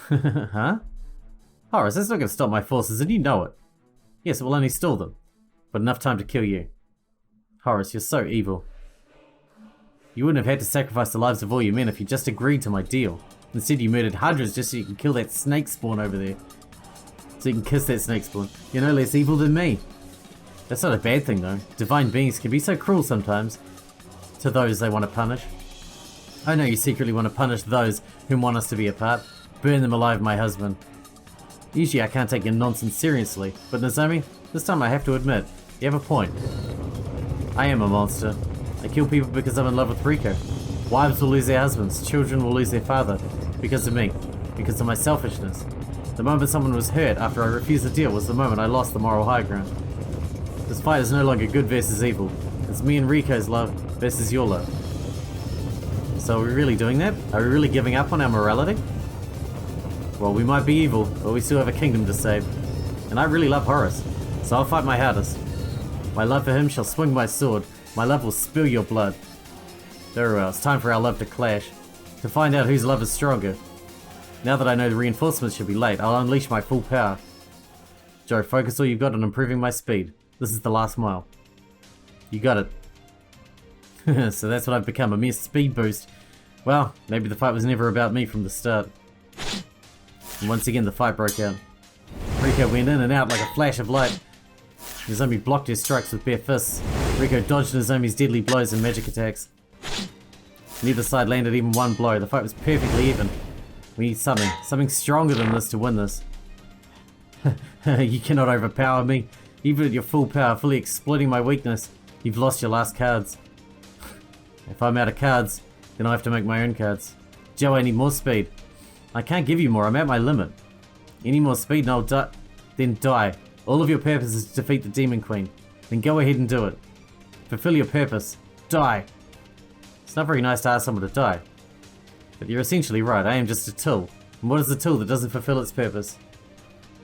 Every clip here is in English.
Huh? Horace, that's not going to stop my forces, and you know it. Yes, it will only stall them, but enough time to kill you. Horace, you're so evil. You wouldn't have had to sacrifice the lives of all your men if you just agreed to my deal. Instead, you murdered hundreds just so you can kill that snake spawn over there. So you can kiss that snake spawn. You're no less evil than me. That's not a bad thing, though. Divine beings can be so cruel sometimes to those they want to punish. I know you secretly want to punish those who want us to be apart. Burn them alive, my husband. Usually I can't take your nonsense seriously, but Nozomi, this time I have to admit, you have a point. I am a monster. I kill people because I'm in love with Riko. Wives will lose their husbands, children will lose their father, because of me, because of my selfishness. The moment someone was hurt after I refused the deal was the moment I lost the moral high ground. This fight is no longer good versus evil. It's me and Riko's love versus your love. So are we really doing that? Are we really giving up on our morality? Well, we might be evil, but we still have a kingdom to save. And I really love Horace, so I'll fight my hardest. My love for him shall swing my sword. My love will spill your blood. Very well, it's time for our love to clash. To find out whose love is stronger. Now that I know the reinforcements should be late, I'll unleash my full power. Joe, focus all you've got on improving my speed. This is the last mile. You got it. So that's what I've become, a mere speed boost. Well, maybe the fight was never about me from the start. And once again the fight broke out. Riko went in and out like a flash of light. Nozomi blocked her strikes with bare fists. Riko dodged Nozomi's deadly blows and magic attacks. Neither side landed even one blow. The fight was perfectly even. We need something stronger than this to win this. You cannot overpower me. Even at your full power, fully exploiting my weakness, you've lost your last cards. If I'm out of cards, then I have to make my own cards. Joe, I need more speed. I can't give you more, I'm at my limit. Any more speed and I'll die. Then die. All of your purpose is to defeat the Demon Queen. Then go ahead and do it. Fulfill your purpose. Die. It's not very nice to ask someone to die. But you're essentially right, I am just a tool. And what is the tool that doesn't fulfill its purpose?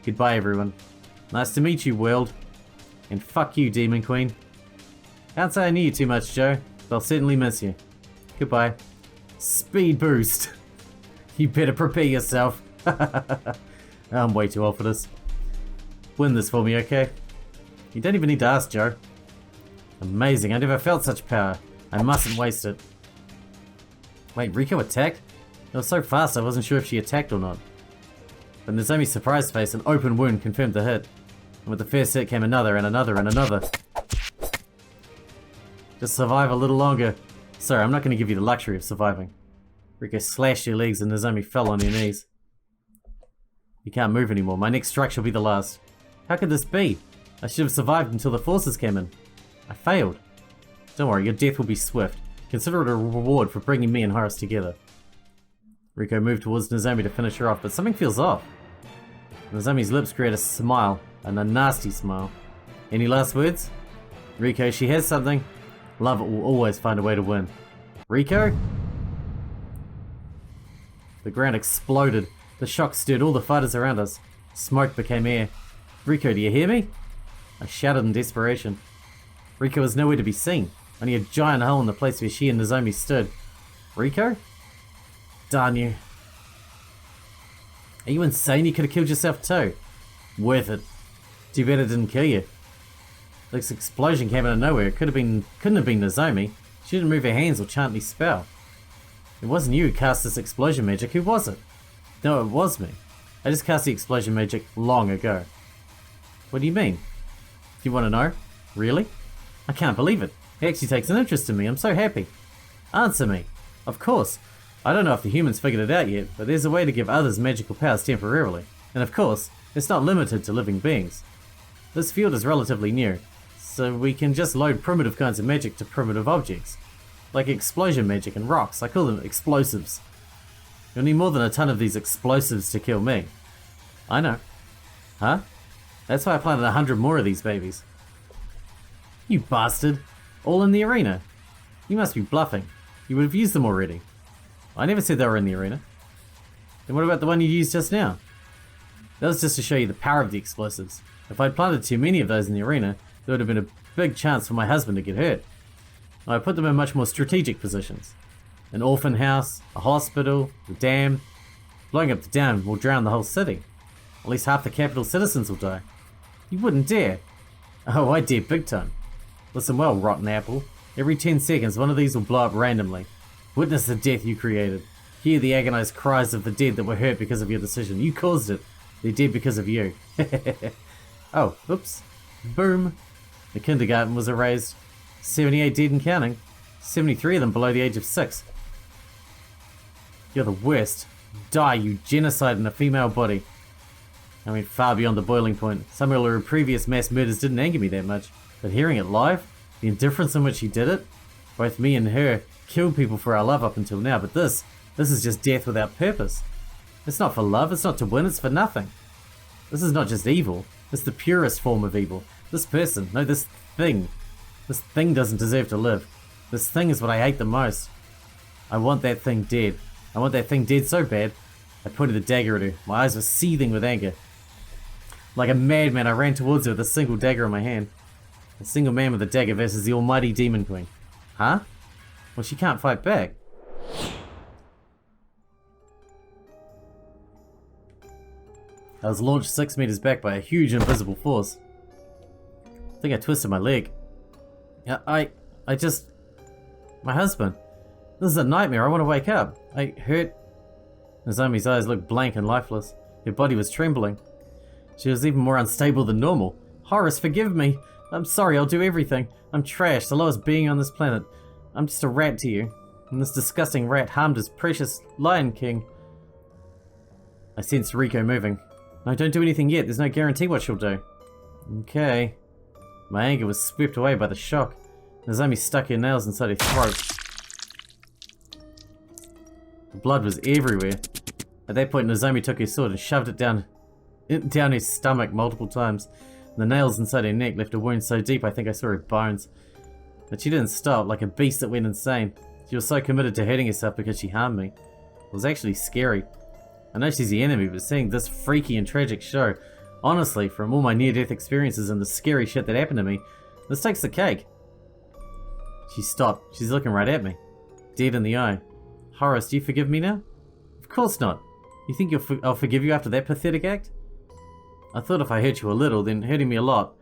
Goodbye everyone. Nice to meet you, world. And fuck you, Demon Queen. Can't say I knew you too much, Joe, but I'll certainly miss you. Goodbye. Speed boost. You better prepare yourself. I'm way too old for this. Win this for me, okay? You don't even need to ask, Joe. Amazing, I never felt such power. I mustn't waste it. Wait, Riko attacked? It was so fast I wasn't sure if she attacked or not. But Nozomi's surprise face and open wound confirmed the hit. And with the first hit came another and another and another. Just survive a little longer. Sorry, I'm not going to give you the luxury of surviving. Riko slashed her legs and Nozomi fell on her knees. You can't move anymore. My next strike shall be the last. How could this be? I should have survived until the forces came in. I failed. Don't worry, your death will be swift. Consider it a reward for bringing me and Horace together. Riko moved towards Nozomi to finish her off, but something feels off. Nozomi's lips create a smile, and a nasty smile. Any last words? Riko, she has something. Love will always find a way to win. Riko? The ground exploded. The shock stirred all the fighters around us. Smoke became air. Riko, do you hear me? I shouted in desperation. Riko was nowhere to be seen. Only a giant hole in the place where she and Nozomi stood. Riko? Darn you. Are you insane? You could have killed yourself too. Worth it. Too bad it didn't kill you. This explosion came out of nowhere. It couldn't have been Nozomi. She didn't move her hands or chant any spell. It wasn't you who cast this explosion magic. Who was it? No, it was me. I just cast the explosion magic long ago. What do you mean? Do you want to know? Really? I can't believe it. He actually takes an interest in me. I'm so happy. Answer me. Of course. I don't know if the humans figured it out yet, but there's a way to give others magical powers temporarily. And of course, it's not limited to living beings. This field is relatively new, so we can just load primitive kinds of magic to primitive objects. Like explosion magic and rocks. I call them explosives. You'll need more than a ton of these explosives to kill me. I know. Huh? That's why I planted 100 more of these babies. You bastard! All in the arena. You must be bluffing. You would have used them already. I never said they were in the arena. Then what about the one you used just now? That was just to show you the power of the explosives. If I'd planted too many of those in the arena, there would have been a big chance for my husband to get hurt. I put them in much more strategic positions. An orphan house, a hospital, a dam. Blowing up the dam will drown the whole city. At least half the capital citizens will die. You wouldn't dare. Oh, I dare big time. Listen well, rotten apple. Every 10 seconds, one of these will blow up randomly. Witness the death you created. Hear the agonized cries of the dead that were hurt because of your decision. You caused it. They're dead because of you. Oh, oops. Boom. The kindergarten was erased. 78 dead and counting. 73 of them below the age of 6. You're the worst. Die, you genocide in a female body. I mean, far beyond the boiling point. Some of her previous mass murders didn't anger me that much. But hearing it live, the indifference in which she did it, both me and her killed people for our love up until now, but this is just death without purpose. It's not for love, it's not to win, it's for nothing. This is not just evil, it's the purest form of evil. This person, no, this thing doesn't deserve to live. This thing is what I hate the most. I want that thing dead. I want that thing dead so bad. I pointed the dagger at her. My eyes were seething with anger. Like a madman, I ran towards her with a single dagger in my hand. A single man with a dagger versus the almighty Demon Queen. Huh? Well, she can't fight back. I was launched 6 meters back by a huge invisible force. I think I twisted my leg. I just... My husband. This is a nightmare. I want to wake up. I hurt... Nozomi's eyes looked blank and lifeless. Her body was trembling. She was even more unstable than normal. Horace, forgive me. I'm sorry, I'll do everything. I'm trash, the lowest being on this planet. I'm just a rat to you. And this disgusting rat harmed his precious Lion King. I sensed Riko moving. No, don't do anything yet. There's no guarantee what she'll do. Okay. My anger was swept away by the shock. Nozomi stuck her nails inside her throat. The blood was everywhere. At that point, Nozomi took her sword and shoved it down her stomach multiple times. The nails inside her neck left a wound so deep I think I saw her bones. But she didn't stop, like a beast that went insane. She was so committed to hurting herself because she harmed me. It was actually scary. I know she's the enemy, but seeing this freaky and tragic show, honestly, from all my near-death experiences and the scary shit that happened to me, this takes the cake. She stopped. She's looking right at me. Dead in the eye. Horace, do you forgive me now? Of course not. You think I'll forgive you after that pathetic act? I thought if I hurt you a little, then hurting me a lot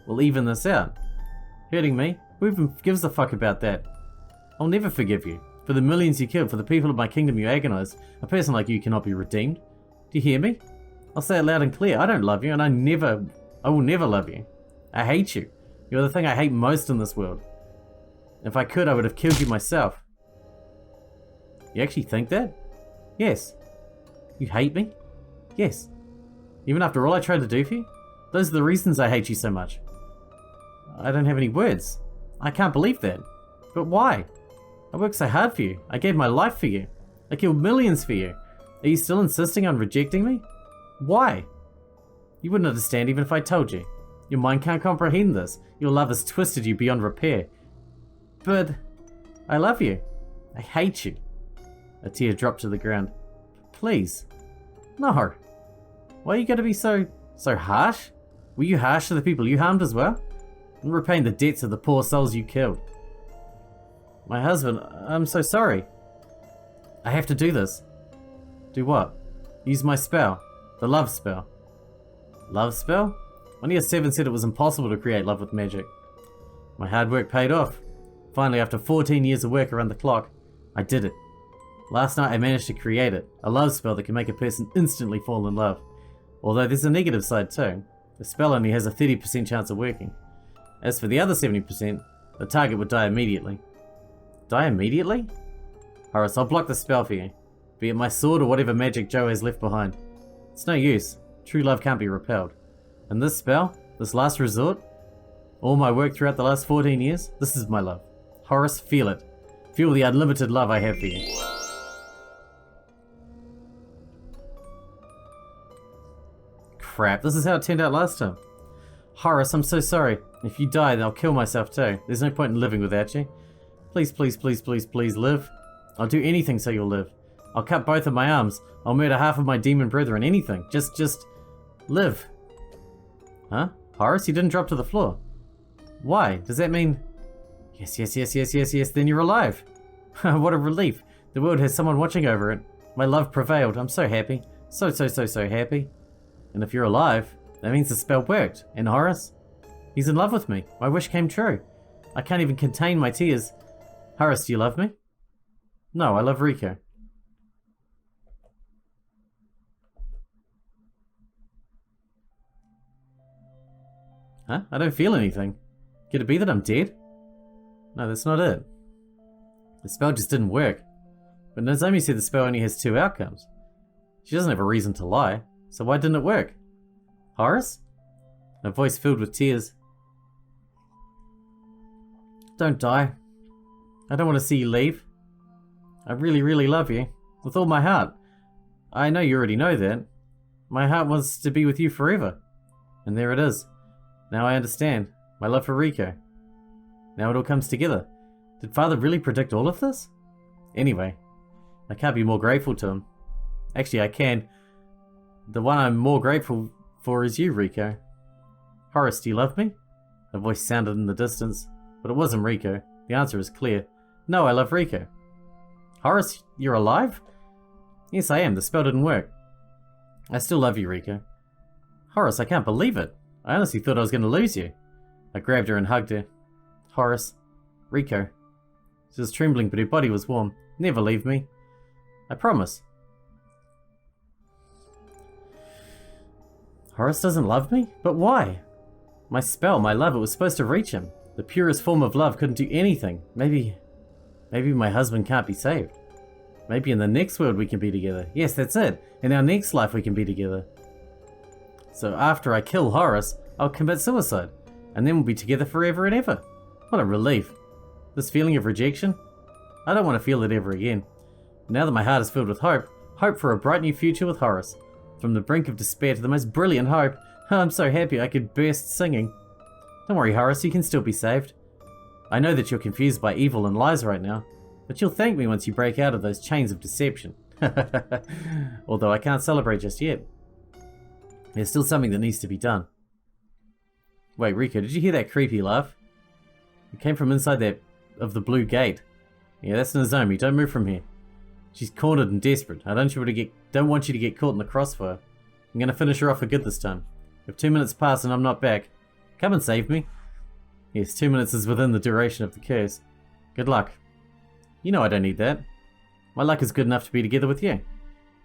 will even this out. Hurting me? Who even gives a fuck about that? I'll never forgive you. For the millions you killed, for the people of my kingdom you agonized, a person like you cannot be redeemed. Do you hear me? I'll say it loud and clear. I don't love you, and I will never love you. I hate you. You're the thing I hate most in this world. If I could, I would have killed you myself. You actually think that? Yes. You hate me? Yes. Even after all I tried to do for you? Those are the reasons I hate you so much. I don't have any words. I can't believe that. But why? I worked so hard for you. I gave my life for you. I killed millions for you. Are you still insisting on rejecting me? Why? You wouldn't understand even if I told you. Your mind can't comprehend this. Your love has twisted you beyond repair. But I love you. I hate you. A tear dropped to the ground. Please. No. Why are you going to be so harsh? Were you harsh to the people you harmed as well? And repaying the debts of the poor souls you killed. My husband, I'm so sorry. I have to do this. Do what? Use my spell. The love spell. Love spell? One of 7 said it was impossible to create love with magic. My hard work paid off. Finally, after 14 years of work around the clock, I did it. Last night I managed to create it. A love spell that can make a person instantly fall in love. Although there's a negative side too. The spell only has a 30% chance of working. As for the other 70%, the target would die immediately. Die immediately? Horace, I'll block the spell for you. Be it my sword or whatever magic Joe has left behind. It's no use. True love can't be repelled. And this spell, this last resort, all my work throughout the last 14 years, this is my love. Horace, feel it. Feel the unlimited love I have for you. Crap, this is how it turned out last time. Horace, I'm so sorry. If you die, then I'll kill myself too. There's no point in living without you. Please, please, please, please, please live. I'll do anything so you'll live. I'll cut both of my arms. I'll murder half of my demon brethren. Anything. Just live. Huh? Horace, you didn't drop to the floor. Why? Does that mean... Yes, then you're alive. What a relief. The world has someone watching over it. My love prevailed. I'm so happy. So happy. And if you're alive, that means the spell worked. And Horace? He's in love with me. My wish came true. I can't even contain my tears. Horace, do you love me? No, I love Riko. Huh? I don't feel anything. Could it be that I'm dead? No, that's not it. The spell just didn't work. But Nozomi said the spell only has 2 outcomes. She doesn't have a reason to lie, so why didn't it work? Horace? Her voice filled with tears. Don't die. I don't want to see you leave. I really love you. With all my heart. I know you already know that. My heart wants to be with you forever. And there it is. Now I understand. My love for Riko. Now it all comes together. Did Father really predict all of this? Anyway, I can't be more grateful to him. Actually, I can. The one I'm more grateful for is you, Riko. Horace, do you love me? A voice sounded in the distance, but it wasn't Riko. The answer is clear. No, I love Riko. Horace, you're alive? Yes, I am. The spell didn't work. I still love you, Riko. Horace, I can't believe it. I honestly thought I was going to lose you. I grabbed her and hugged her. Horace. Riko. She was trembling, but her body was warm. Never leave me. I promise. Horace doesn't love me? But why? My spell, my love, it was supposed to reach him. The purest form of love couldn't do anything. Maybe my husband can't be saved. Maybe in the next world we can be together. Yes, that's it. In our next life we can be together. So after I kill Horace, I'll commit suicide. And then we'll be together forever and ever. What a relief. This feeling of rejection? I don't want to feel it ever again. Now that my heart is filled with hope, hope for a bright new future with Horace. From the brink of despair to the most brilliant hope, I'm so happy I could burst singing. Don't worry, Horace, you can still be saved. I know that you're confused by evil and lies right now, but you'll thank me once you break out of those chains of deception. Although I can't celebrate just yet. There's still something that needs to be done. Wait, Riko, did you hear that creepy laugh? It came from inside the blue gate. Yeah, that's Nozomi. Don't move from here. She's cornered and desperate. I don't want you to get caught in the crossfire. I'm gonna finish her off for good this time. If 2 minutes pass and I'm not back, come and save me. Yes, 2 minutes is within the duration of the curse. Good luck. You know I don't need that. My luck is good enough to be together with you.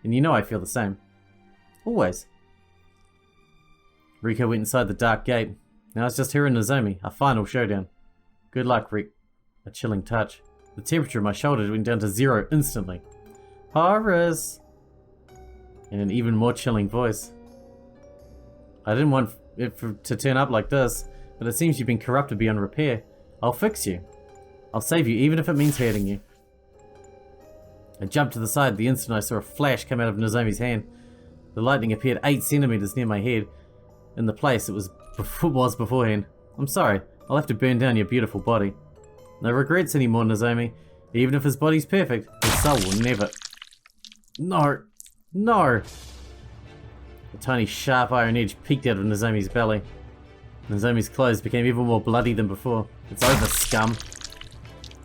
And you know I feel the same. Always. Riko went inside the dark gate. Now it's just her and Nozomi, a final showdown. Good luck, Rick. A chilling touch. The temperature of my shoulder went down to 0 instantly. Horace! In an even more chilling voice. I didn't want it to turn up like this, but it seems you've been corrupted beyond repair. I'll fix you. I'll save you, even if it means hurting you. I jumped to the side the instant I saw a flash come out of Nozomi's hand. The lightning appeared 8 centimeters near my head, in the place it was beforehand. I'm sorry, I'll have to burn down your beautiful body. No regrets anymore, Nozomi. Even if his body's perfect, his soul will never... No! No! A tiny sharp iron edge peeked out of Nozomi's belly. Nozomi's clothes became even more bloody than before. It's over, scum!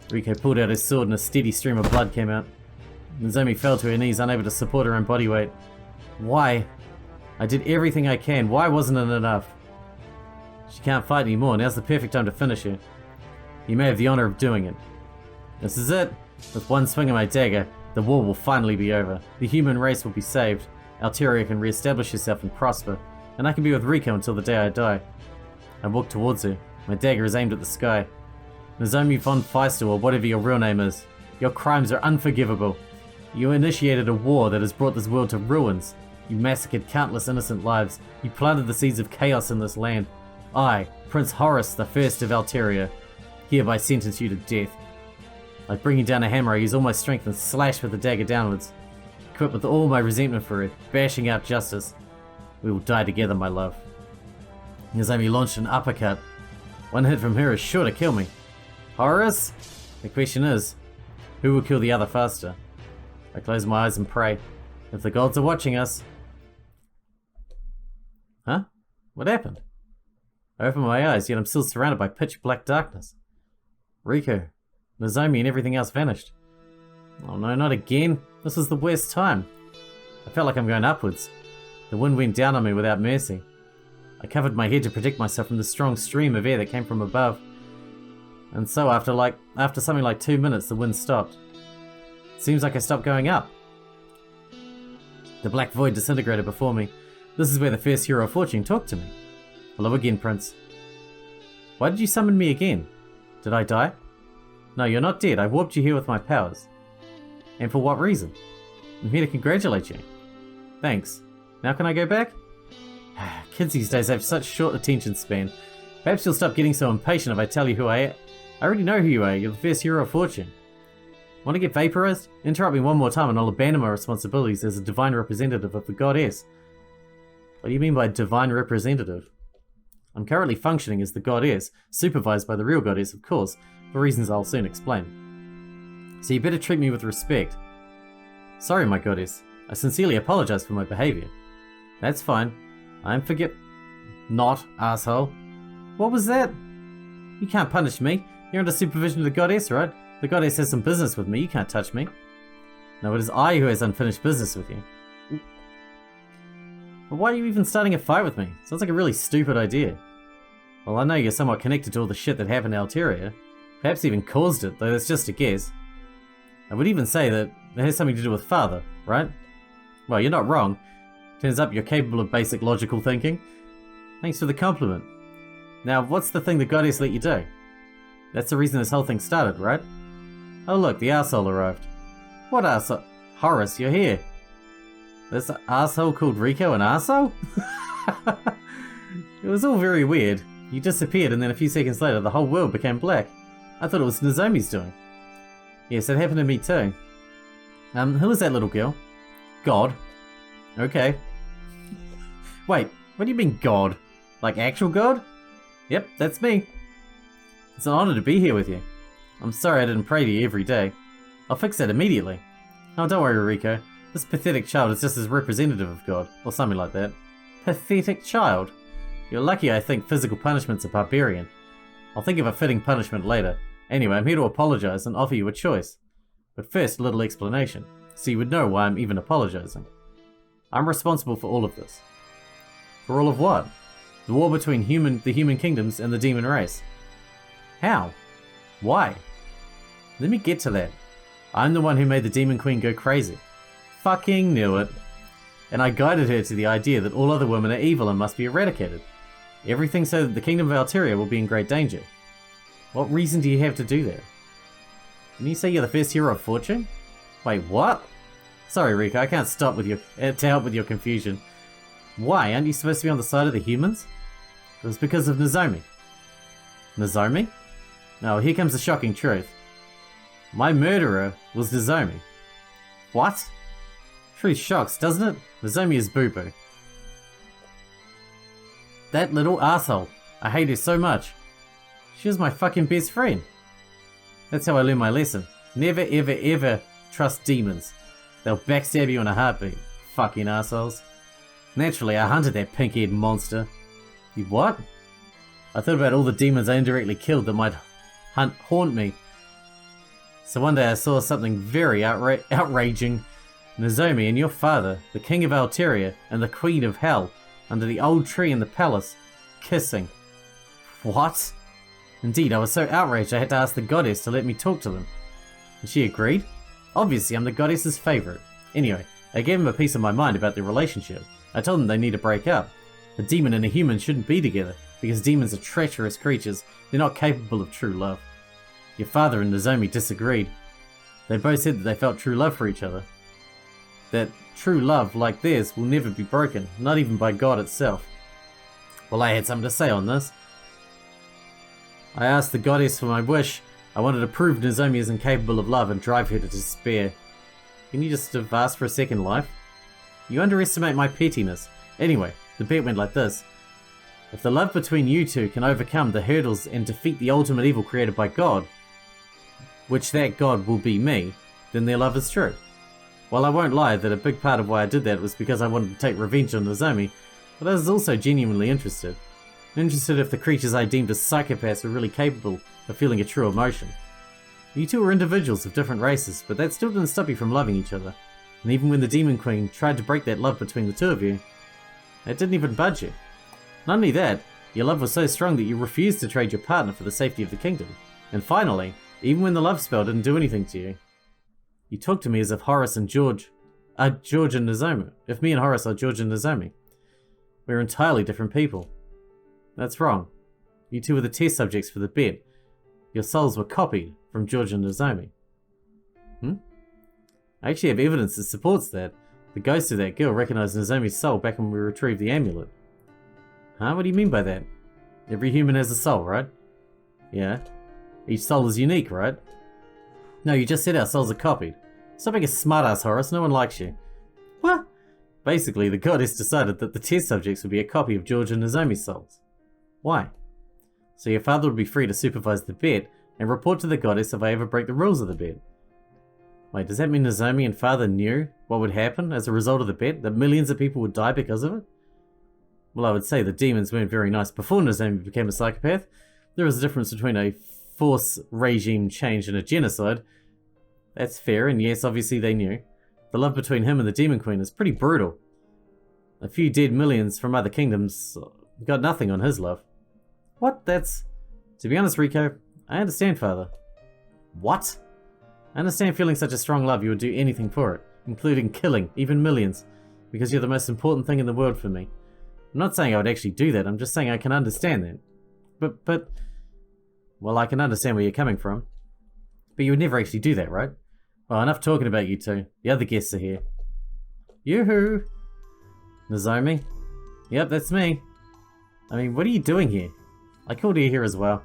Riko pulled out his sword and a steady stream of blood came out. Nozomi fell to her knees, unable to support her own body weight. Why? I did everything I can. Why wasn't it enough? She can't fight anymore. Now's the perfect time to finish her. You may have the honor of doing it. This is it. With one swing of my dagger, the war will finally be over. The human race will be saved. Alteria can re-establish herself and prosper. And I can be with Riko until the day I die. I walk towards her. My dagger is aimed at the sky. Nozomi von Feistel, or whatever your real name is. Your crimes are unforgivable. You initiated a war that has brought this world to ruins. You massacred countless innocent lives. You planted the seeds of chaos in this land. I, Prince Horace the First of Alteria, hereby sentence you to death. I bring you down a hammer, I use all my strength and slash with the dagger downwards. Equipped with all my resentment for it, bashing out justice. We will die together, my love. Nozomi launched an uppercut. One hit from her is sure to kill me. Horace? The question is, who will kill the other faster? I close my eyes and pray. If the gods are watching us... Huh? What happened? I open my eyes, yet I'm still surrounded by pitch black darkness. Riko, Nozomi and everything else vanished. Oh no, not again. This was the worst time. I felt like I'm going upwards. The wind went down on me without mercy. I covered my head to protect myself from the strong stream of air that came from above. And so after something like 2 minutes, the wind stopped. Seems like I stopped going up. The black void disintegrated before me. This is where the first hero of fortune talked to me. Hello again, Prince. Why did you summon me again? Did I die? No, you're not dead. I warped you here with my powers. And for what reason? I'm here to congratulate you. Thanks. Now can I go back? Kids these days have such short attention span. Perhaps you'll stop getting so impatient if I tell you who I am. I already know who you are. You're the first hero of fortune. Want to get vaporized? Interrupt me one more time and I'll abandon my responsibilities as a divine representative of the goddess. What do you mean by divine representative? I'm currently functioning as the goddess, supervised by the real goddess, of course, for reasons I'll soon explain. So you better treat me with respect. Sorry, my goddess. I sincerely apologize for my behavior. That's fine. I'm not, asshole. What was that? You can't punish me. You're under supervision of the goddess, right? The goddess has some business with me. You can't touch me. No, it is I who has unfinished business with you. But why are you even starting a fight with me? Sounds like a really stupid idea. Well, I know you're somewhat connected to all the shit that happened in Alteria. Perhaps even caused it, though that's just a guess. I would even say that it has something to do with father, right? Well, you're not wrong. Turns up you're capable of basic logical thinking. Thanks for the compliment. Now, what's the thing the goddess let you do? That's the reason this whole thing started, right? Oh look, the arsehole arrived. What arsehole? Horace, you're here. This arsehole called Riko an arsehole? It was all very weird. You disappeared and then a few seconds later the whole world became black. I thought it was Nozomi's doing. Yes, it happened to me too. Who was that little girl? God. Okay. Wait, what do you mean God? Like actual God? Yep, that's me. It's an honor to be here with you. I'm sorry I didn't pray to you every day. I'll fix that immediately. Oh, don't worry, Riko. This pathetic child is just as representative of God, or something like that. Pathetic child? You're lucky I think physical punishment's a barbarian. I'll think of a fitting punishment later. Anyway, I'm here to apologize and offer you a choice. But first, a little explanation, so you would know why I'm even apologizing. I'm responsible for all of this. For all of what? The war between the human kingdoms and the demon race. How? Why? Let me get to that. I'm the one who made the Demon Queen go crazy. Fucking knew it. And I guided her to the idea that all other women are evil and must be eradicated. Everything so that the kingdom of Alteria will be in great danger. What reason do you have to do that? Didn't you say you're the first hero of fortune? Wait, what? Sorry, Riko, I can't stop with to help with your confusion. Why? Aren't you supposed to be on the side of the humans? It was because of Nozomi. Nozomi? Oh, here comes the shocking truth. My murderer was Nozomi. What? Truth shocks, doesn't it? Nozomi is boo-boo. That little asshole. I hate her so much. She was my fucking best friend. That's how I learned my lesson. Never, ever, ever trust demons. They'll backstab you in a heartbeat. Fucking assholes. Naturally, I hunted that pink-haired monster. You what? I thought about all the demons I indirectly killed that might haunt me. So one day I saw something very outraging. Nozomi and your father, the king of Alteria and the queen of hell, under the old tree in the palace, kissing. What? Indeed, I was so outraged I had to ask the goddess to let me talk to them. And she agreed? Obviously, I'm the goddess's favorite. Anyway, I gave them a piece of my mind about their relationship. I told them they need to break up. A demon and a human shouldn't be together, because demons are treacherous creatures. They're not capable of true love. Your father and Nozomi disagreed. They both said that they felt true love for each other. That true love, like theirs, will never be broken, not even by God itself. Well, I had something to say on this. I asked the goddess for my wish. I wanted to prove Nozomi is incapable of love and drive her to despair. Can you just have asked for a second life? You underestimate my pettiness. Anyway, the bet went like this. If the love between you two can overcome the hurdles and defeat the ultimate evil created by God, which that God will be me, then their love is true. Well, I won't lie that a big part of why I did that was because I wanted to take revenge on Nozomi, but I was also genuinely interested. Interested if the creatures I deemed as psychopaths were really capable of feeling a true emotion. You two were individuals of different races, but that still didn't stop you from loving each other. And even when the Demon Queen tried to break that love between the two of you, it didn't even budge you. Not only that, your love was so strong that you refused to trade your partner for the safety of the kingdom. And finally, even when the love spell didn't do anything to you, you talked to me as if Horace and George are George and Nozomi. If me and Horace are George and Nozomi. We're entirely different people. That's wrong. You two were the test subjects for the bet. Your souls were copied from George and Nozomi. I actually have evidence that supports that. The ghost of that girl recognized Nozomi's soul back when we retrieved the amulet. Huh? What do you mean by that? Every human has a soul, right? Yeah. Each soul is unique, right? No, you just said our souls are copied. Stop being a smartass, Horace. No one likes you. What? Basically, the goddess decided that the test subjects would be a copy of George and Nozomi's souls. Why? So your father would be free to supervise the bet and report to the goddess if I ever break the rules of the bet. Wait, does that mean Nozomi and father knew what would happen as a result of the bet? That millions of people would die because of it? Well, I would say the demons weren't very nice before Nozomi became a psychopath. There is a difference between a force regime change and a genocide. That's fair, and yes, obviously they knew. The love between him and the Demon Queen is pretty brutal. A few dead millions from other kingdoms got nothing on his love. What? That's... To be honest, Riko, I understand, father. What? I understand feeling such a strong love you would do anything for it, including killing, even millions, because you're the most important thing in the world for me. I'm not saying I would actually do that, I'm just saying I can understand that. But... Well, I can understand where you're coming from. But you would never actually do that, right? Well, enough talking about you two. The other guests are here. Yoo-hoo! Nozomi? Yep, that's me. I mean, what are you doing here? I called you here as well.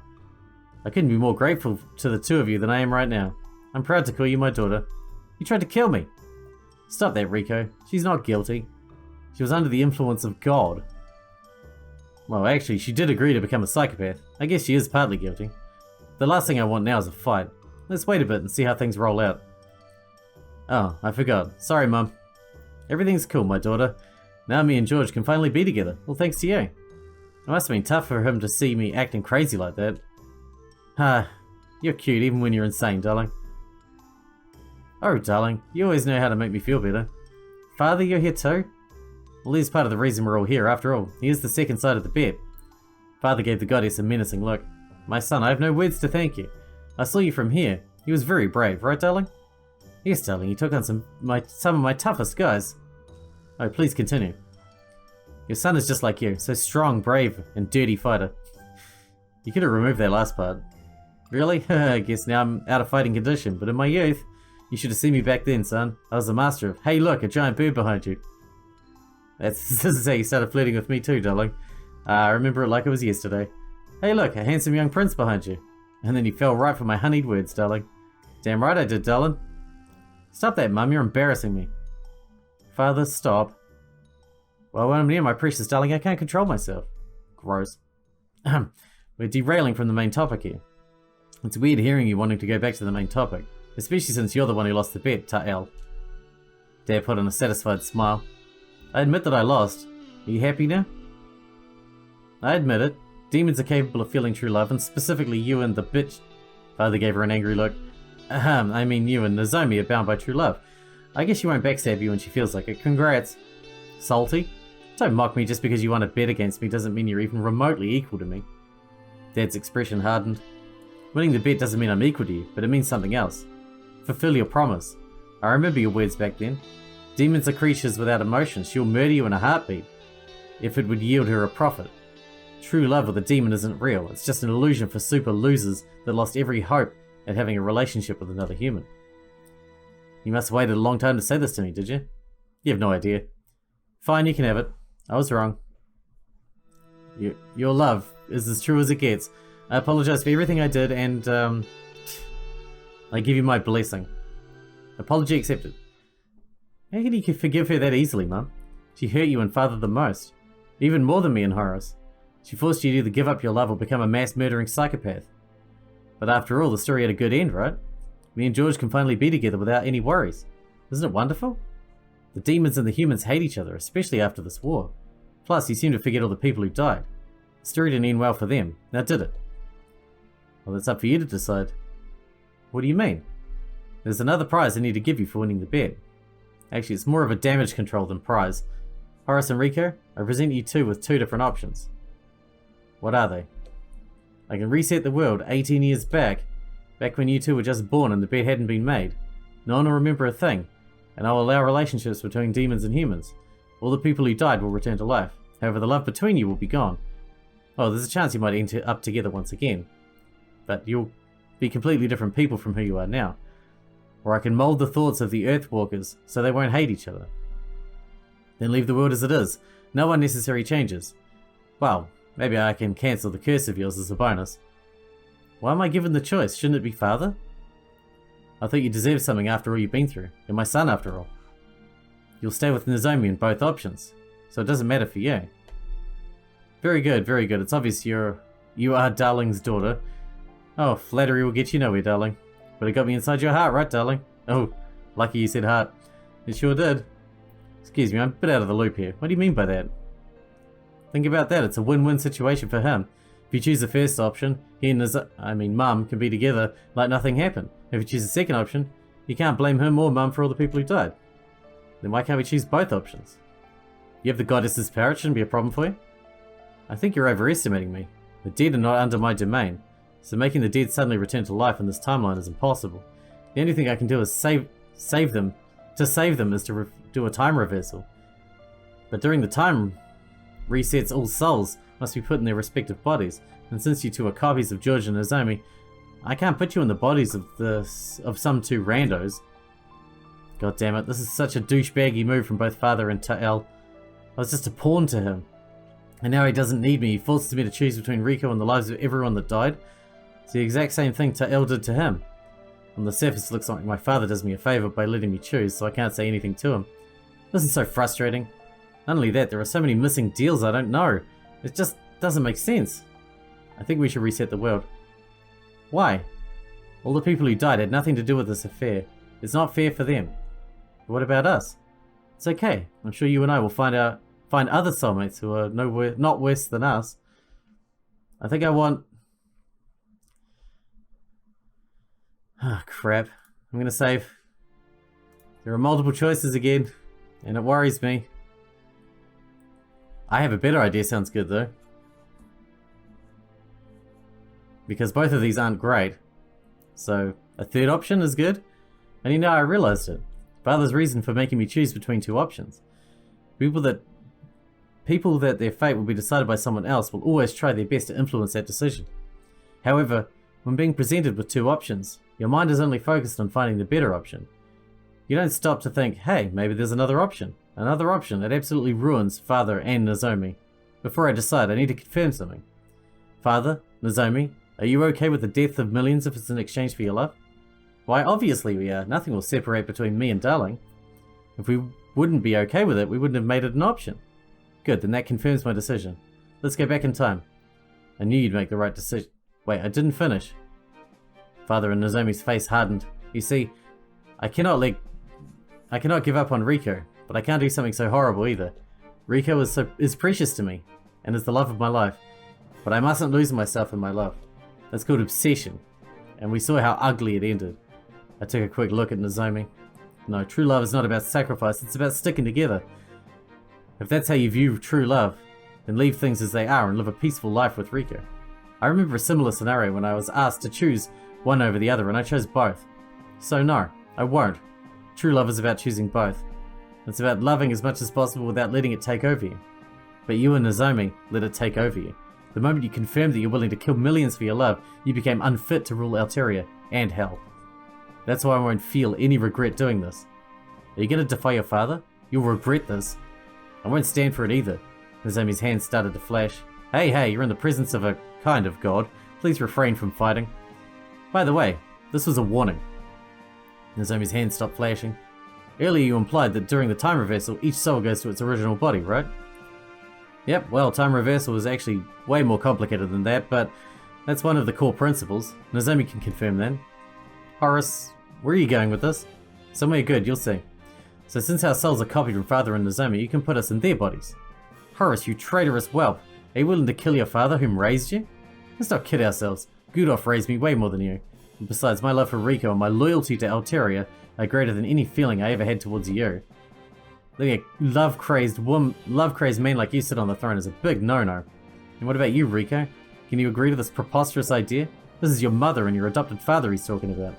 I couldn't be more grateful to the two of you than I am right now. I'm proud to call you my daughter. You tried to kill me. Stop that, Riko. She's not guilty. She was under the influence of God. Well, actually, she did agree to become a psychopath. I guess she is partly guilty. The last thing I want now is a fight. Let's wait a bit and see how things roll out. Oh, I forgot. Sorry, Mum. Everything's cool, my daughter. Now me and George can finally be together. Well, thanks to you. It must have been tough for him to see me acting crazy like that. You're cute even when you're insane, darling. Oh, darling, you always know how to make me feel better. Father, you're here too? Well, he's part of the reason we're all here, after all. He is the second side of the bet. Father gave the goddess a menacing look. My son, I have no words to thank you. I saw you from here. He was very brave, right, darling? Yes, darling, he took on some of my toughest guys. Oh, please continue. Your son is just like you, so strong, brave, and dirty fighter. You could have removed that last part. Really? I guess now I'm out of fighting condition, but in my youth, you should have seen me back then, son. I was the master of, hey look, a giant bird behind you. This is how you started flirting with me too, darling. I remember it like it was yesterday. Hey look, a handsome young prince behind you. And then you fell right for my honeyed words, darling. Damn right I did, darling. Stop that, Mum, you're embarrassing me. Father, stop. Well, when I'm near my precious darling, I can't control myself. Gross. We're derailing from the main topic here. It's weird hearing you wanting to go back to the main topic, especially since you're the one who lost the bet, Ta'el. Dad put on a satisfied smile. I admit that I lost. Are you happy now? I admit it. Demons are capable of feeling true love, and specifically you and the bitch. Father gave her an angry look. I mean you and Nozomi are bound by true love. I guess she won't backstab you when she feels like it. Congrats. Salty? Don't mock me just because you won a bet against me doesn't mean you're even remotely equal to me. Dad's expression hardened. Winning the bet doesn't mean I'm equal to you, but it means something else. Fulfill your promise. I remember your words back then. Demons are creatures without emotions. She'll murder you in a heartbeat, if it would yield her a profit. True love with a demon isn't real. It's just an illusion for super losers that lost every hope at having a relationship with another human. You must have waited a long time to say this to me, did you? You have no idea. Fine, you can have it. I was wrong. Your love is as true as it gets. I apologize for everything I did, and I give you my blessing. Apology accepted. How can you forgive her that easily, Mum? She hurt you and Father the most. Even more than me and Horace. She forced you to either give up your love or become a mass-murdering psychopath. But after all, the story had a good end, right? Me and George can finally be together without any worries. Isn't it wonderful? The demons and the humans hate each other, especially after this war. Plus, you seem to forget all the people who died. The story didn't end well for them, now did it? Well, that's up for you to decide. What do you mean? There's another prize I need to give you for winning the bet. Actually, it's more of a damage control than prize. Horace and Riko, I present you two with two different options. What are they? I can reset the world 18 years back when you two were just born and the bed hadn't been made. No one will remember a thing, and I'll allow relationships between demons and humans. All the people who died will return to life. However, the love between you will be gone. Oh, there's a chance you might end up together once again. But you'll be completely different people from who you are now. Or I can mold the thoughts of the Earthwalkers so they won't hate each other. Then leave the world as it is. No unnecessary changes. Well, maybe I can cancel the curse of yours as a bonus. Why am I given the choice? Shouldn't it be father? I thought you deserved something after all you've been through. You're my son after all. You'll stay with Nozomi in both options, so it doesn't matter for you. Very good, very good. It's obvious you are Darling's daughter. Oh, flattery will get you nowhere, darling. But it got me inside your heart, right, darling? Oh, lucky you said heart. It sure did. Excuse me, I'm a bit out of the loop here. What do you mean by that? Think about that, it's a win-win situation for him. If you choose the first option, he and Mum can be together like nothing happened. If you choose the second option, you can't blame him or Mum for all the people who died. Then why can't we choose both options? You have the goddess's power, it shouldn't be a problem for you. I think you're overestimating me. The dead are not under my domain, so making the dead suddenly return to life in this timeline is impossible. The only thing I can do is save them. To save them is to do a time reversal. But during the time resets, all souls must be put in their respective bodies, and since you two are copies of George and Nozomi, I can't put you in the bodies of some two randos. God damn it, this is such a douchebaggy move from both father and Ta'el. I was just a pawn to him. And now he doesn't need me, he forces me to choose between Riko and the lives of everyone that died. It's the exact same thing Ta'el did to him. On the surface it looks like my father does me a favour by letting me choose, so I can't say anything to him. This is so frustrating. Not only that, there are so many missing deals I don't know. It just doesn't make sense. I think we should reset the world. Why? All the people who died had nothing to do with this affair. It's not fair for them. But what about us? It's okay. I'm sure you and I will find other soulmates who are not worse than us. I think I want... Ah, crap. I'm gonna save. There are multiple choices again, and it worries me. I have a better idea, sounds good though. Because both of these aren't great. So, a third option is good. And you know, I realized it. Father's reason for making me choose between two options. People that their fate will be decided by someone else will always try their best to influence that decision. However, when being presented with two options, your mind is only focused on finding the better option. You don't stop to think, hey, maybe there's another option. Another option that absolutely ruins Father and Nozomi. Before I decide, I need to confirm something. Father, Nozomi, are you okay with the death of millions if it's in exchange for your love? Why, obviously we are. Nothing will separate between me and Darling. If we wouldn't be okay with it, we wouldn't have made it an option. Good, then that confirms my decision. Let's go back in time. I knew you'd make the right decision. Wait, I didn't finish. Father and Nozomi's face hardened. You see, I cannot give up on Riko, but I can't do something so horrible either. Riko is precious to me, and is the love of my life. But I mustn't lose myself in my love. That's called obsession, and we saw how ugly it ended. I took a quick look at Nozomi. No, true love is not about sacrifice, it's about sticking together. If that's how you view true love, then leave things as they are and live a peaceful life with Riko. I remember a similar scenario when I was asked to choose one over the other, and I chose both. So no, I won't. True love is about choosing both. It's about loving as much as possible without letting it take over you. But you and Nozomi let it take over you. The moment you confirmed that you're willing to kill millions for your love, you became unfit to rule Alteria and Hell. That's why I won't feel any regret doing this. Are you going to defy your father? You'll regret this. I won't stand for it either. Nozomi's hands started to flash. Hey, you're in the presence of a kind of god. Please refrain from fighting. By the way, this was a warning. Nozomi's hands stopped flashing. Earlier you implied that during the time reversal, each soul goes to its original body, right? Yep, well, time reversal is actually way more complicated than that, but that's one of the core principles. Nozomi can confirm that. Horace, where are you going with this? Somewhere good, you'll see. So since our souls are copied from Father and Nozomi, you can put us in their bodies. Horace, you traitorous whelp. Are you willing to kill your father whom raised you? Let's not kid ourselves. Gudolf raised me way more than you. And besides, my love for Riko and my loyalty to Alteria are greater than any feeling I ever had towards you. Letting a love-crazed man like you sit on the throne is a big no-no. And what about you, Riko? Can you agree to this preposterous idea? This is your mother and your adopted father he's talking about.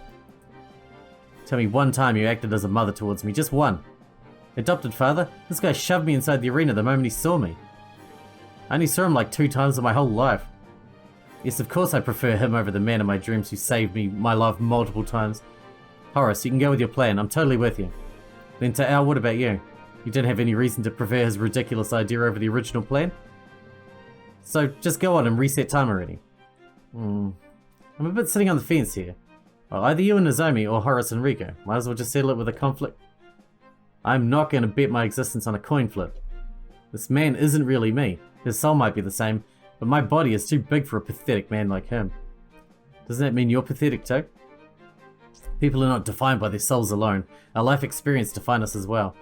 Tell me one time you acted as a mother towards me, just one. Adopted father? This guy shoved me inside the arena the moment he saw me. I only saw him like 2 times in my whole life. Yes, of course I prefer him over the man in my dreams who saved me my life multiple times. Horace, you can go with your plan, I'm totally with you. Then Ta'al, what about you? You didn't have any reason to prefer his ridiculous idea over the original plan? So just go on and reset time already. I'm a bit sitting on the fence here. Well, either you and Nozomi or Horace and Riko. Might as well just settle it with a conflict. I'm not going to bet my existence on a coin flip. This man isn't really me. His soul might be the same, but my body is too big for a pathetic man like him. Doesn't that mean you're pathetic too? People are not defined by their souls alone. Our life experience defines us as well.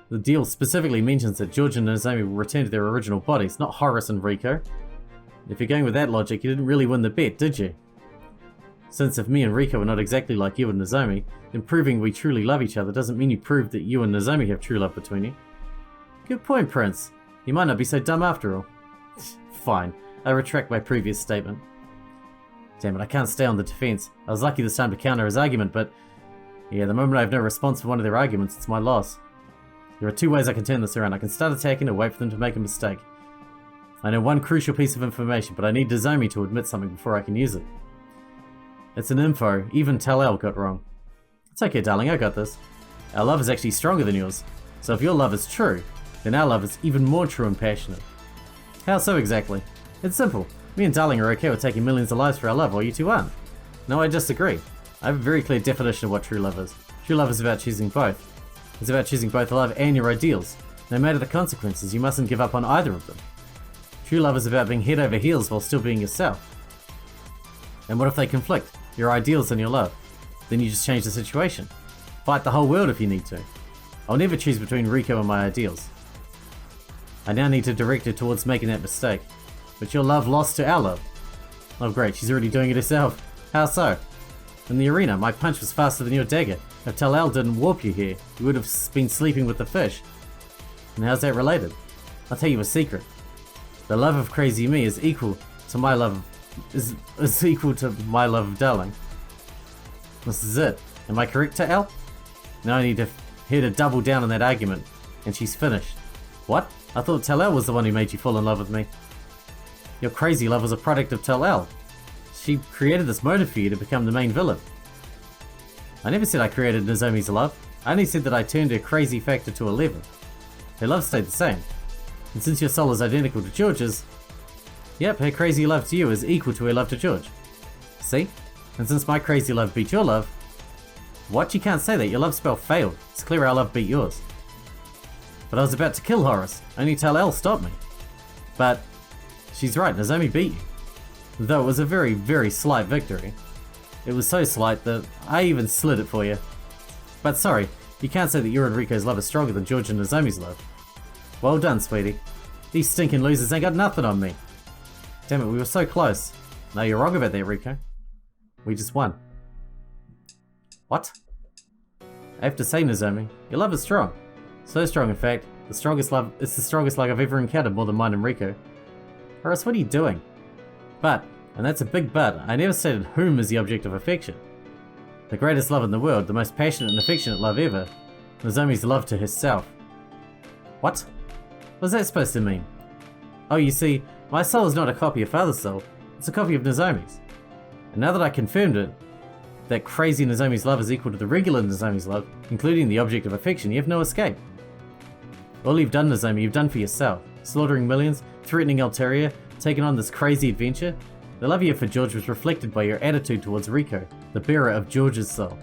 The deal specifically mentions that George and Nozomi will return to their original bodies, not Horace and Riko. If you're going with that logic, you didn't really win the bet, did you? Since if me and Riko are not exactly like you and Nozomi, then proving we truly love each other doesn't mean you proved that you and Nozomi have true love between you. Good point, Prince. You might not be so dumb after all. Fine, I retract my previous statement. Damn it, I can't stay on the defense. I was lucky this time to counter his argument, but yeah, the moment I have no response for one of their arguments, it's my loss. There are 2 ways I can turn this around. I can start attacking or wait for them to make a mistake. I know one crucial piece of information, but I need Nozomi to admit something before I can use it. It's an info even Ta'al got wrong. It's okay, darling, I got this. Our love is actually stronger than yours, so if your love is true, then our love is even more true and passionate. How so exactly? It's simple. Me and darling are okay with taking millions of lives for our love, while you two aren't. No, I disagree. I have a very clear definition of what true love is. True love is about choosing both. It's about choosing both love and your ideals. No matter the consequences, you mustn't give up on either of them. True love is about being head over heels while still being yourself. And what if they conflict? Your ideals and your love? Then you just change the situation. Fight the whole world if you need to. I'll never choose between Riko and my ideals. I now need to direct her towards making that mistake. But your love lost to our love. Oh great, she's already doing it herself. How so? In the arena, my punch was faster than your dagger. If Ta'al didn't warp you here, you would have been sleeping with the fish. And how's that related? I'll tell you a secret. The love of crazy me is equal to my love is equal to my love of darling. This is it. Am I correct, Ta'al? Now I need her to double down on that argument, and she's finished. What? I thought Ta'al was the one who made you fall in love with me. Your crazy love was a product of Ta'al. She created this motive for you to become the main villain. I never said I created Nozomi's love. I only said that I turned her crazy factor to 11. Her love stayed the same. And since your soul is identical to George's, yep, her crazy love to you is equal to her love to George. See? And since my crazy love beat your love, what? You can't say that. Your love spell failed. It's clear our love beat yours. But I was about to kill Horace. Only Ta'al stopped me. But she's right, Nozomi beat you. Though it was a very, very slight victory. It was so slight that I even slid it for you. But sorry, you can't say that your and Riko's love is stronger than George and Nozomi's love. Well done, sweetie. These stinking losers ain't got nothing on me. Damn it, we were so close. No, you're wrong about that, Riko. We just won. What? I have to say, Nozomi, your love is strong. So strong, in fact, it's the strongest love I've ever encountered more than mine and Riko. Horace, what are you doing? But, and that's a big but, I never stated whom is the object of affection. The greatest love in the world, the most passionate and affectionate love ever, Nozomi's love to herself. What? What's that supposed to mean? Oh, you see, my soul is not a copy of Father's soul, it's a copy of Nozomi's. And now that I confirmed it, that crazy Nozomi's love is equal to the regular Nozomi's love, including the object of affection, you have no escape. All you've done, Nozomi, you've done for yourself. Slaughtering millions, threatening Alteria, taking on this crazy adventure. The love you have for George was reflected by your attitude towards Riko, the bearer of George's soul.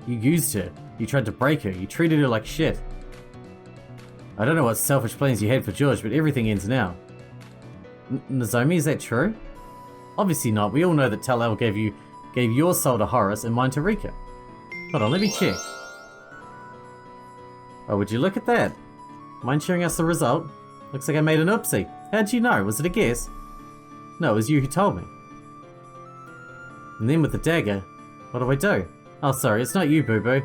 You used her, you tried to break her, you treated her like shit. I don't know what selfish plans you had for George, but everything ends now. Nozomi, is that true? Obviously not, we all know that Ta'al gave your soul to Horace and mine to Riko. Hold on, let me check. Oh, would you look at that? Mind sharing us the result? Looks like I made an oopsie. How'd you know? Was it a guess? No, it was you who told me. And then with the dagger, what do I do? Oh, sorry, it's not you, Boo Boo.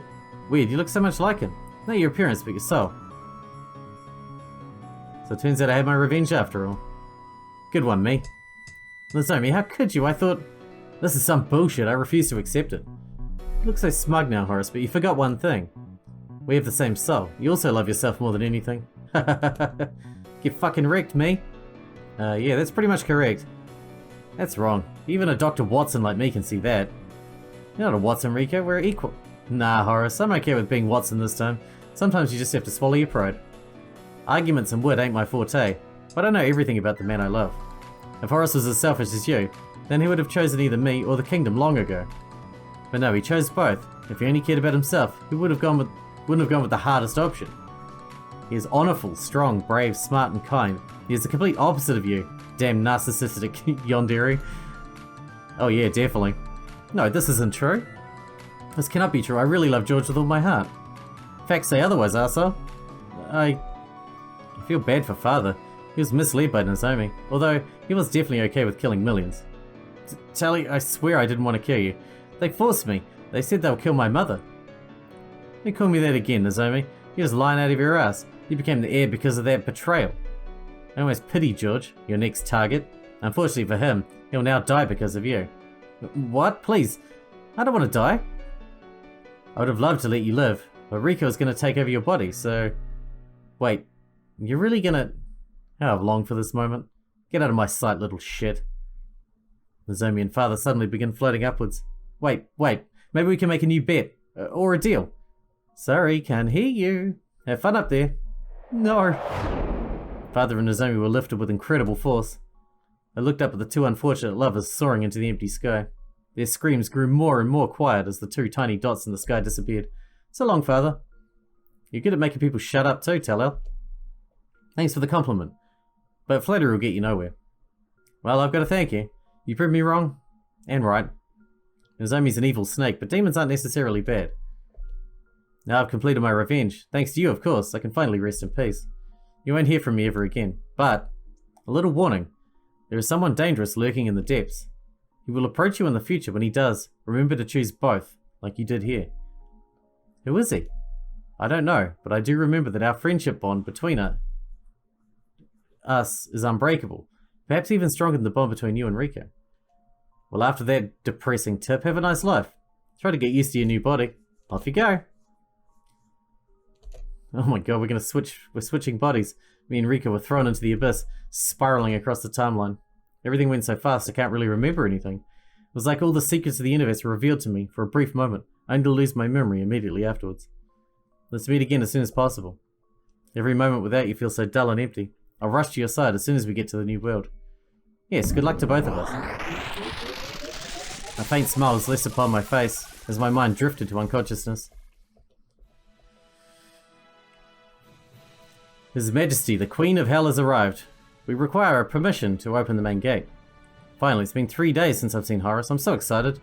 Weird, you look so much like him. Not your appearance, but your soul. So it turns out I had my revenge after all. Good one, me. Nozomi, how could you? I thought... This is some bullshit. I refuse to accept it. You look so smug now, Horace, but you forgot one thing. We have the same soul. You also love yourself more than anything. Get fucking wrecked, me. Yeah, that's pretty much correct. That's wrong. Even a Dr. Watson like me can see that. You're not a Watson, Riko. We're equal. Nah, Horace. I'm okay with being Watson this time. Sometimes you just have to swallow your pride. Arguments and wit ain't my forte, but I know everything about the man I love. If Horace was as selfish as you, then he would have chosen either me or the kingdom long ago. But no, he chose both. If he only cared about himself, he wouldn't have gone with the hardest option. He is honourful, strong, brave, smart and kind. He is the complete opposite of you. Damn narcissistic yandere. Oh yeah, definitely. No, this isn't true. This cannot be true. I really love George with all my heart. Facts say otherwise, arsehole. I feel bad for father. He was misled by Nozomi, although he was definitely okay with killing millions. Tally, I swear I didn't want to kill you. They forced me. They said they'll kill my mother. Don't call me that again, Nozomi. You're just lying out of your ass. You became the heir because of that betrayal. I almost pity George, your next target. Unfortunately for him, he'll now die because of you. What? Please. I don't want to die. I would have loved to let you live, but Riko is going to take over your body, so... Wait, you're really gonna... How I've longed for this moment. Get out of my sight, little shit. Nozomi and father suddenly begin floating upwards. Wait, maybe we can make a new bet. Or a deal. Sorry, can't hear you. Have fun up there. No. Father and Nozomi were lifted with incredible force. I looked up at the two unfortunate lovers soaring into the empty sky. Their screams grew more and more quiet as the two tiny dots in the sky disappeared. So long, father. You're good at making people shut up too, Tellel. Thanks for the compliment. But flattery will get you nowhere. Well, I've got to thank you. You proved me wrong. And right. Nozomi's an evil snake, but demons aren't necessarily bad. Now I've completed my revenge. Thanks to you, of course. I can finally rest in peace. You won't hear from me ever again. But, a little warning. There is someone dangerous lurking in the depths. He will approach you in the future. When he does, remember to choose both, like you did here. Who is he? I don't know, but I do remember that our friendship bond between us is unbreakable. Perhaps even stronger than the bond between you and Riko. Well, after that depressing tip, have a nice life. Try to get used to your new body. Off you go. Oh my god, we're switching bodies. Me and Riko were thrown into the abyss, spiraling across the timeline. Everything went so fast I can't really remember anything. It was like all the secrets of the universe were revealed to me for a brief moment, only to lose my memory immediately afterwards. Let's meet again as soon as possible. Every moment without you feels so dull and empty. I'll rush to your side as soon as we get to the new world. Yes, good luck to both of us. A faint smile was left upon my face as my mind drifted to unconsciousness. His Majesty, the Queen of Hell has arrived. We require a permission to open the main gate. Finally, it's been 3 days since I've seen Horace. I'm so excited.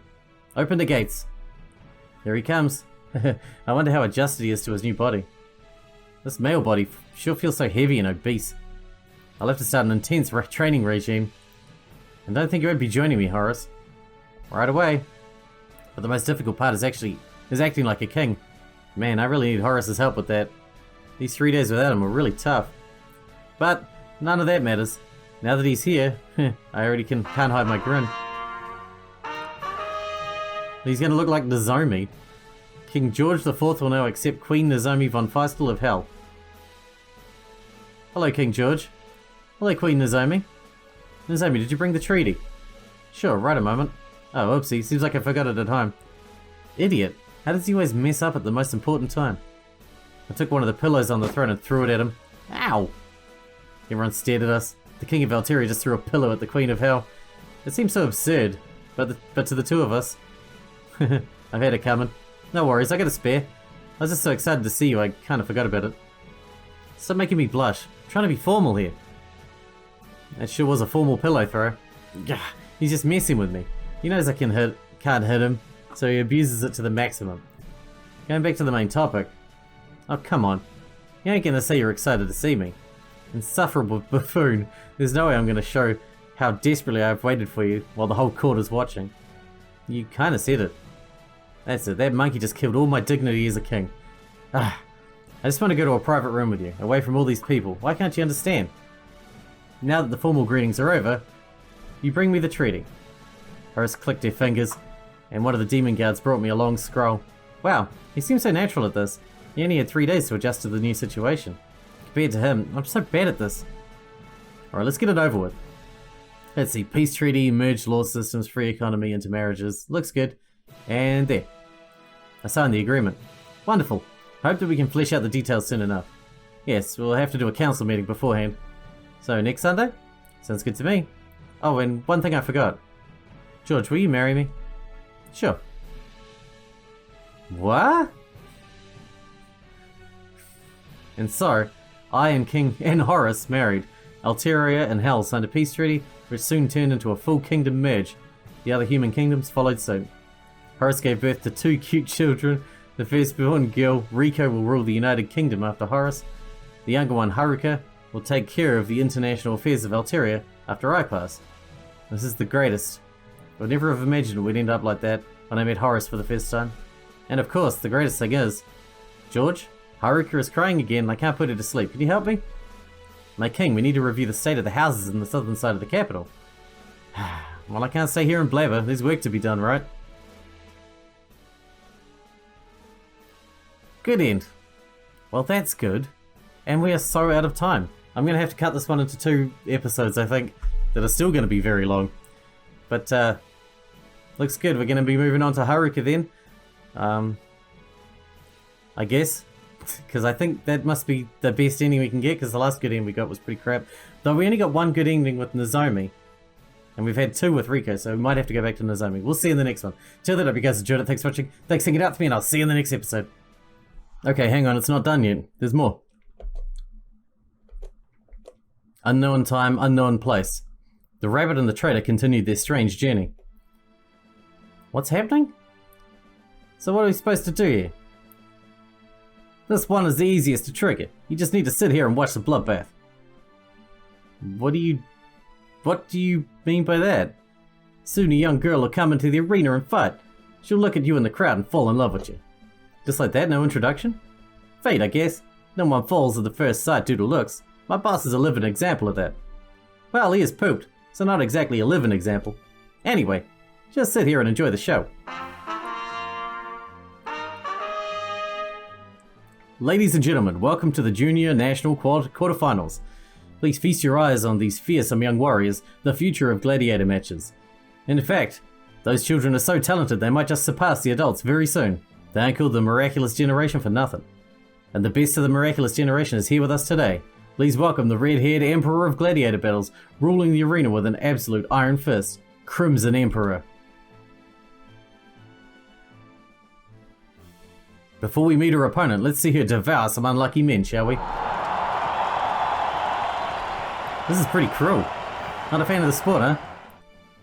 Open the gates. Here he comes. I wonder how adjusted he is to his new body. This male body sure feels so heavy and obese. I'll have to start an intense training regime. And don't think you won't be joining me, Horace. Right away. But the most difficult part is acting like a king. Man, I really need Horace's help with that. These 3 days without him were really tough. But none of that matters. Now that he's here, I already can't hide my grin. He's gonna look like Nozomi. King George IV will now accept Queen Nozomi von Feistel of Hell. Hello, King George. Hello, Queen Nozomi. Nozomi, did you bring the treaty? Sure, right a moment. Oh, oopsie, seems like I forgot it at home. Idiot. How does he always mess up at the most important time? I took one of the pillows on the throne and threw it at him. Ow! Everyone stared at us. The King of Valteria just threw a pillow at the Queen of Hell. It seems so absurd, but to the two of us. I've had it coming. No worries, I got a spare. I was just so excited to see you, I kind of forgot about it. Stop making me blush. I'm trying to be formal here. That sure was a formal pillow throw. Gah, he's just messing with me. He knows I can't hit him, so he abuses it to the maximum. Going back to the main topic. Oh, come on. You ain't gonna say you're excited to see me. Insufferable buffoon. There's no way I'm gonna show how desperately I've waited for you while the whole court is watching. You kinda said it. That's it, that monkey just killed all my dignity as a king. Ah, I just want to go to a private room with you, away from all these people. Why can't you understand? Now that the formal greetings are over, you bring me the treaty. Horace clicked her fingers, and one of the demon guards brought me a long scroll. Wow, he seems so natural at this. He only had 3 days to adjust to the new situation. Compared to him, I'm so bad at this. Alright, let's get it over with. Let's see, peace treaty, merged law systems, free economy, intermarriages. Looks good. And there. I signed the agreement. Wonderful. Hope that we can flesh out the details soon enough. Yes, we'll have to do a council meeting beforehand. So, next Sunday? Sounds good to me. Oh, and one thing I forgot. George, will you marry me? Sure. What? And so, I and King and Horace married. Alteria and Hell signed a peace treaty, which soon turned into a full kingdom merge. The other human kingdoms followed suit. Horace gave birth to 2 cute children. The firstborn girl, Riko, will rule the United Kingdom after Horace. The younger one, Haruka, will take care of the international affairs of Alteria after I pass. This is the greatest. I would never have imagined we'd end up like that when I met Horace for the first time. And of course, the greatest thing is, George, Haruka is crying again and I can't put her to sleep. Can you help me? My king, we need to review the state of the houses in the southern side of the capital. Well, I can't stay here and blabber. There's work to be done, right? Good end. Well, that's good. And we are so out of time. I'm going to have to cut this one into 2 episodes, I think, that are still going to be very long. But, looks good. We're going to be moving on to Haruka then. I guess. Because I think that must be the best ending we can get, because the last good ending we got was pretty crap. Though we only got 1 good ending with Nozomi. And we've had 2 with Riko, so we might have to go back to Nozomi. We'll see you in the next one. Till then, I hope you guys enjoyed it. Thanks for watching. Thanks for hanging out with me, and I'll see you in the next episode. Okay, hang on. It's not done yet. There's more. Unknown time, unknown place. The rabbit and the trader continued their strange journey. What's happening? So what are we supposed to do here? This one is the easiest to trigger. You just need to sit here and watch the bloodbath. What do you mean by that? Soon a young girl will come into the arena and fight. She'll look at you in the crowd and fall in love with you. Just like that, no introduction? Fate, I guess. No one falls at the first sight due to looks. My boss is a living example of that. Well, he is pooped, so not exactly a living example. Anyway, just sit here and enjoy the show. Ladies and gentlemen, welcome to the Junior National Quarterfinals. Please feast your eyes on these fearsome young warriors, the future of gladiator matches. In fact, those children are so talented they might just surpass the adults very soon. They aren't called the Miraculous Generation for nothing. And the best of the Miraculous Generation is here with us today. Please welcome the red-haired Emperor of Gladiator Battles, ruling the arena with an absolute iron fist, Crimson Emperor. Before we meet her opponent, let's see her devour some unlucky men, shall we? This is pretty cruel. Not a fan of the sport, huh?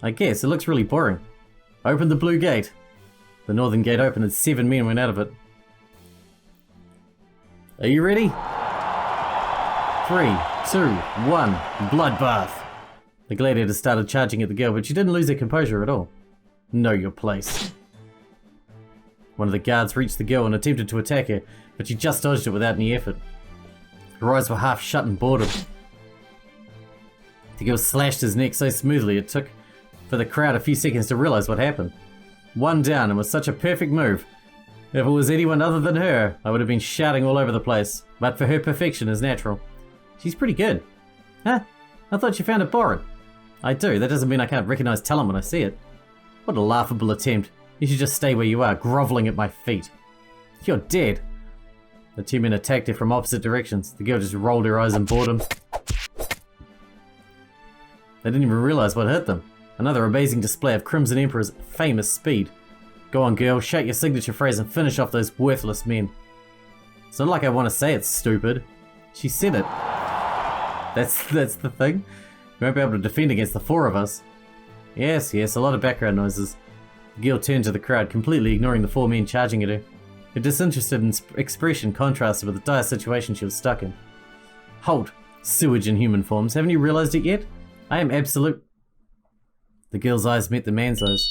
I guess, it looks really boring. Open the blue gate. The northern gate opened and 7 men went out of it. Are you ready? 3, 2, 1, bloodbath. The gladiator started charging at the girl, but she didn't lose her composure at all. Know your place. One of the guards reached the girl and attempted to attack her, but she just dodged it without any effort. Her eyes were half shut in boredom. The girl slashed his neck so smoothly it took for the crowd a few seconds to realize what happened. 1 down, and was such a perfect move. If it was anyone other than her, I would have been shouting all over the place, but for her perfection is natural. She's pretty good. Huh? I thought you found it boring. I do, that doesn't mean I can't recognize talent when I see it. What a laughable attempt. You should just stay where you are, groveling at my feet. You're dead. The 2 men attacked her from opposite directions. The girl just rolled her eyes in boredom. They didn't even realize what hit them. Another amazing display of Crimson Emperor's famous speed. Go on, girl, shout your signature phrase and finish off those worthless men. It's not like I want to say it's stupid. She said it. That's the thing. You won't be able to defend against the 4 of us. Yes, a lot of background noises. The girl turned to the crowd, completely ignoring the 4 men charging at her. Her disinterested expression contrasted with the dire situation she was stuck in. Halt, sewage in human forms. Haven't you realized it yet? I am absolute... The girl's eyes met the man's eyes.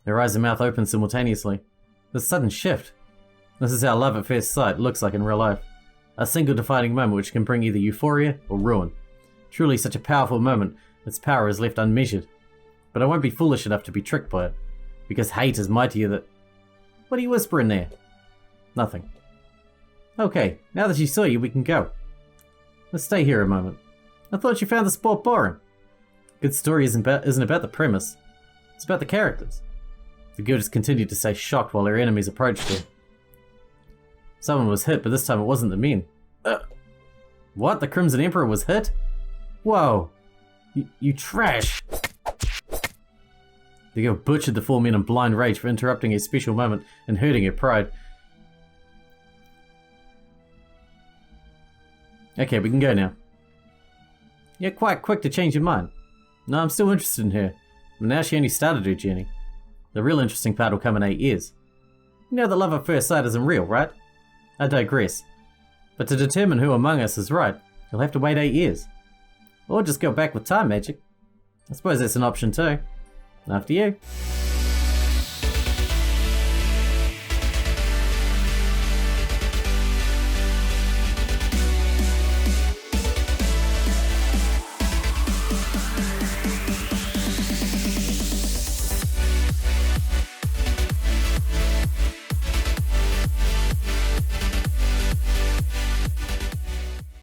Her eyes and mouth opened simultaneously. The sudden shift. This is how love at first sight looks like in real life. A single defining moment which can bring either euphoria or ruin. Truly such a powerful moment, its power is left unmeasured. But I won't be foolish enough to be tricked by it, because hate is mightier than... What are you whispering there? Nothing. Okay, now that she saw you, we can go. Let's stay here a moment. I thought you found the sport boring. Good story isn't about the premise. It's about the characters. The girl just continued to stay shocked while her enemies approached her. Someone was hit, but this time it wasn't the men. What? The Crimson Emperor was hit? Whoa. You trash. The girl butchered the 4 men in blind rage for interrupting a special moment and hurting her pride. Okay, we can go now. You're quite quick to change your mind. No, I'm still interested in her, but now she only started her journey. The real interesting part will come in 8 years. You know that love at first sight isn't real, right? I digress. But to determine who among us is right, you'll have to wait 8 years. Or just go back with time magic. I suppose that's an option too. After you.